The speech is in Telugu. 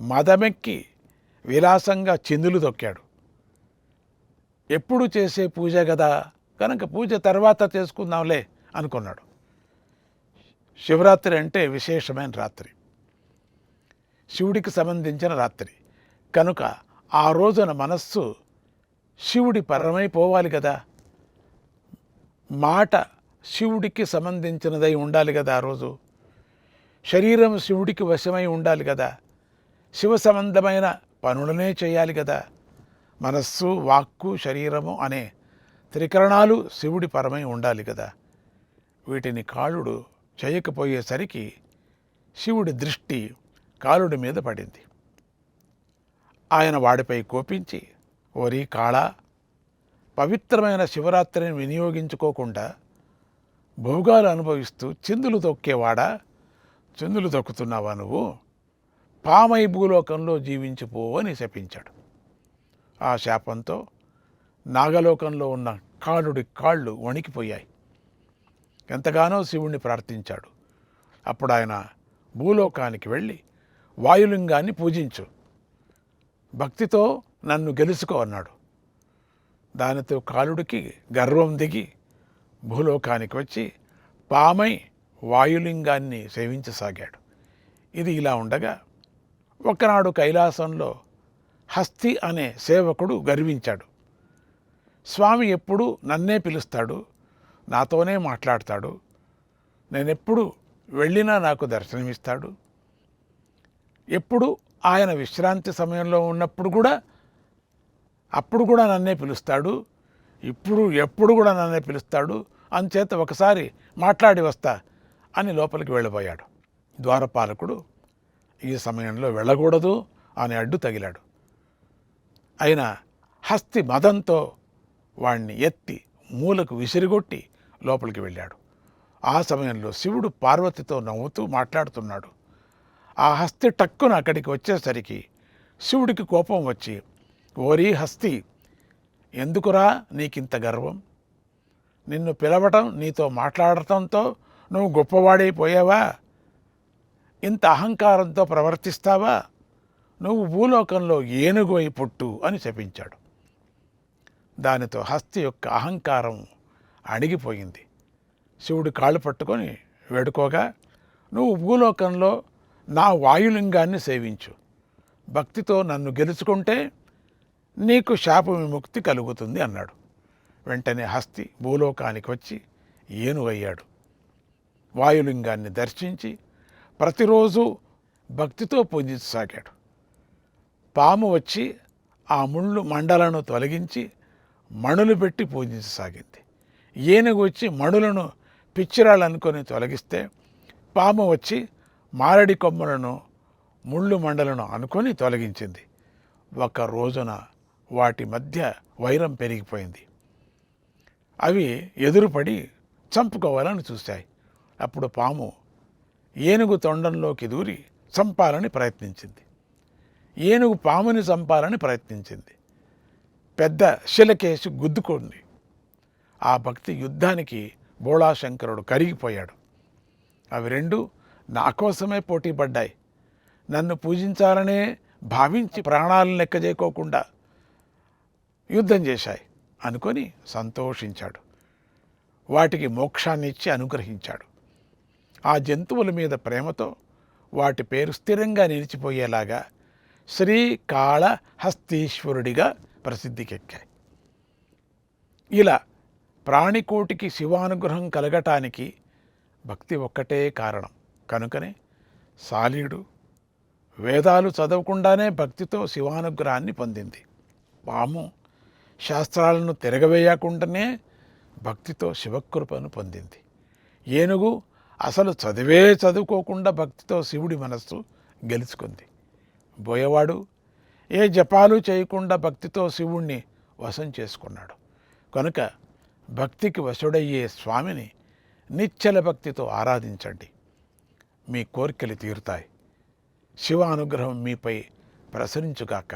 మదమెక్కి విలాసంగా చిందులు తొక్కాడు. ఎప్పుడు చేసే పూజ కదా, కనుక పూజ తర్వాత చేసుకుందాంలే అనుకున్నాడు. శివరాత్రి అంటే విశేషమైన రాత్రి, శివుడికి సంబంధించిన రాత్రి కనుక ఆ రోజున మనస్సు శివుడి పరమైపోవాలి కదా, మాట శివుడికి సంబంధించినదై ఉండాలి కదా, ఆ రోజు శరీరం శివుడికి వశమై ఉండాలి కదా, శివ సంబంధమైన పనులనే చేయాలి కదా. మనస్సు, వాక్కు, శరీరము అనే త్రికరణాలు శివుడి పరమై ఉండాలి కదా. వీటిని కాళుడు చేయకపోయేసరికి శివుడి దృష్టి కాళుడి మీద పడింది. ఆయన వాడిపై కోపించి, ఓరి కాళ, పవిత్రమైన శివరాత్రిని వినియోగించుకోకుండా భోగాలు అనుభవిస్తూ చిందులు తొక్కేవాడా, చిందులు తొక్కుతున్నావా నువ్వు, పామై భూలోకంలో జీవించిపో అని శపించాడు. ఆ శాపంతో నాగలోకంలో ఉన్న కాళుడి కాళ్ళు వణికిపోయాయి. ఎంతగానో శివుణ్ణి ప్రార్థించాడు. అప్పుడు ఆయన భూలోకానికి వెళ్ళి వాయులింగాన్ని పూజించు, భక్తితో నన్ను గెలుచుకో అన్నాడు. దానితో కాళుడికి గర్వం దిగి భూలోకానికి వచ్చి పామై వాయులింగాన్ని సేవించసాగాడు. ఇది ఇలా ఉండగా ఒకనాడు కైలాసంలో హస్తి అనే సేవకుడు గర్వించాడు. స్వామి ఎప్పుడు నన్నే పిలుస్తాడు, నాతోనే మాట్లాడతాడు, నేనెప్పుడు వెళ్ళినా నాకు దర్శనమిస్తాడు, ఎప్పుడు ఆయన విశ్రాంతి సమయంలో ఉన్నప్పుడు కూడా అప్పుడు కూడా నన్నే పిలుస్తాడు, ఎప్పుడు కూడా నన్నే పిలుస్తాడు, అంచేత ఒకసారి మాట్లాడి వస్తా అని లోపలికి వెళ్ళిపోయాడు. ద్వారపాలకుడు ఈ సమయంలో వెళ్ళకూడదు అని అడ్డు తగిలాడు. అయినా హస్తి మదంతో వాణ్ణి ఎత్తి మూలకు విసిరిగొట్టి లోపలికి వెళ్ళాడు. ఆ సమయంలో శివుడు పార్వతితో నవ్వుతూ మాట్లాడుతున్నాడు. ఆ హస్తి టక్కున అక్కడికి వచ్చేసరికి శివుడికి కోపం వచ్చి, ఓరీ హస్తి, ఎందుకురా నీకింత గర్వం, నిన్ను పిలవటం, నీతో మాట్లాడటంతో నువ్వు గొప్పవాడైపోయావా, ఇంత అహంకారంతో ప్రవర్తిస్తావా, నువ్వు భూలోకంలో ఏనుగు అయి పుట్టు అని శపించాడు. దానితో హస్తి యొక్క అహంకారం అణిగిపోయింది. శివుడు కాళ్ళు పట్టుకొని వేడుకోగా, నువ్వు భూలోకంలో నా వాయులింగాన్ని సేవించు, భక్తితో నన్ను గెలుచుకుంటే నీకు శాప విముక్తి కలుగుతుంది అన్నాడు. వెంటనే హస్తి భూలోకానికి వచ్చి ఏనుగయ్యాడు. వాయులింగాన్ని దర్శించి ప్రతిరోజు భక్తితో పూజించసాగాడు. పాము వచ్చి ఆ ముళ్ళు మండలను తొలగించి మణులు పెట్టి పూజించసాగింది. ఏనుగు వచ్చి మణులను పిచ్చిరాళ్ళనుకొని తొలగిస్తే పాము వచ్చి మారడి కొమ్మలను ముళ్ళు మండలను అనుకొని తొలగించింది. ఒక రోజున వాటి మధ్య వైరం పెరిగిపోయింది. అవి ఎదురుపడి చంపుకోవాలని చూశాయి. అప్పుడు పాము ఏనుగు తొండంలోకి దూరి చంపాలని ప్రయత్నించింది. ఏనుగు పాముని చంపాలని ప్రయత్నించింది. పెద్ద శిలకేసి గుద్దుకుంది. ఆ భక్తి యుద్ధానికి బోళాశంకరుడు కరిగిపోయాడు. అవి రెండు నా కోసమే పోటీ పడ్డాయి, నన్ను పూజించాలనే భావించి ప్రాణాలను లెక్క చేయకోకుండా యుద్ధం చేశాయి అనుకొని సంతోషించాడు. వాటికి మోక్షాన్ని ఇచ్చి అనుగ్రహించాడు. ఆ జంతువుల మీద ప్రేమతో వాటి పేరు స్థిరంగా నిలిచిపోయేలాగా శ్రీకాళహస్తీశ్వరుడిగా ప్రసిద్ధికెక్కాయి. ఇలా ప్రాణికోటికి శివానుగ్రహం కలగటానికి భక్తి ఒక్కటే కారణం. కనుకనే సాలీడు వేదాలు చదవకుండానే భక్తితో శివానుగ్రహాన్ని పొందింది. పాము శాస్త్రాలను తిరగవేయకుండానే భక్తితో శివకృపను పొందింది. ఏనుగు అసలు చదువుకోకుండా భక్తితో శివుడి మనస్సు గెలుచుకుంది. బోయవాడు ఏ జపాలు చేయకుండా భక్తితో శివుణ్ణి వశం చేసుకున్నాడు. కనుక భక్తికి వశుడయ్యే స్వామిని నిశ్చల భక్తితో ఆరాధించండి, మీ కోరికలు తీరుతాయి. శివ అనుగ్రహం మీపై ప్రసరించుగాక.